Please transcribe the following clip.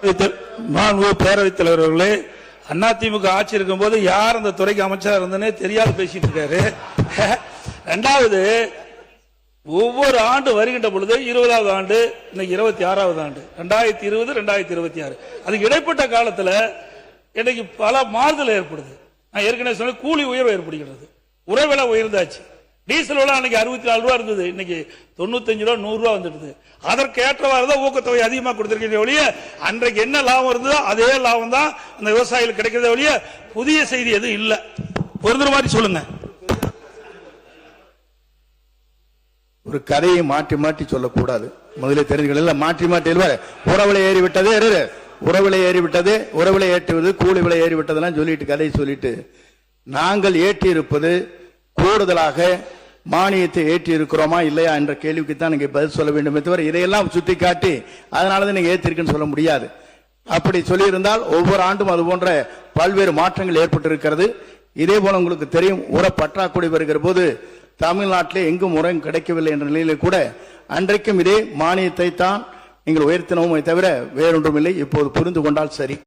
பேரவைத் தலைவர் அவர்களே, அதிமுக ஆட்சி இருக்கும் போது யார் அந்த துறைக்கு அமைச்சர் இருந்தனே தெரியாது பேசிட்டு இருக்காரு. இரண்டாவது, ஒவ்வொரு ஆண்டு வருகின்ற பொழுது 20வது ஆண்டு, இன்னைக்கு 26வது ஆண்டு, 2020 2026, அதுக்கு இடைப்பட்ட காலத்தில் இன்னைக்கு பல மாறுதல் ஏற்படுது. நான் ஏற்கனவே சொன்ன கூலி உயர்வு ஏற்படுகிறது, உரவிலை உயர்ந்தாச்சு. டீசல் விலை அன்னைக்கு 64 ரூபா இருந்தது, இன்னைக்கு 95 ரூபா 100 ரூபா வந்துடுது. அதற்கு ஏற்றவாறு தான் ஊக்கத்தொகை அதிகமாக கொடுத்திருக்கிற ஒழிய அன்றைக்கு என்ன லாபம் இருந்ததோ அதே லாபம் தான் அந்த விவசாயிகளுக்கு கிடைக்கிறத ஒழிய புதிய செய்தி எதுவும் இல்லை. பொருந்துற மாதிரி சொல்லுங்க. ஒரு கதையை மாற்றி மாற்றி சொல்லக்கூடாது. முதலில் தெரிஞ்சுக்கல, மாற்றி மாற்றி உறவிலை ஏறிவிட்டது, உறவிலை ஏறிவிட்டது, உறவிலை ஏற்றுவது, கூலி விலை ஏறிவிட்டதெல்லாம் சொல்லிட்டு கதையை சொல்லிட்டு, நாங்கள் ஏற்றி இருப்பது கூடுதலாக மானியத்தை ஏற்றி இருக்கிறோமா இல்லையா என்ற கேள்விக்கு தான் நீங்க பதில் சொல்ல வேண்டும். தவிர இதையெல்லாம் சுட்டி காட்டி அதனாலதான் நீங்க ஏற்றிருக்குன்னு சொல்ல முடியாது. அப்படி சொல்லியிருந்தால் ஒவ்வொரு ஆண்டும் அது போன்ற பல்வேறு மாற்றங்கள் ஏற்பட்டிருக்கிறது. இதே போல உங்களுக்கு தெரியும், உர பற்றாக்குறை வருகிற போது தமிழ்நாட்டிலே எங்கும் உரம் கிடைக்கவில்லை என்ற நிலையில கூட அன்றைக்கும் இதே மானியத்தை தான் நீங்கள் உயர்த்தினோமே தவிர வேறொன்றும் இல்லை. இப்போது புரிந்து கொண்டால் சரி.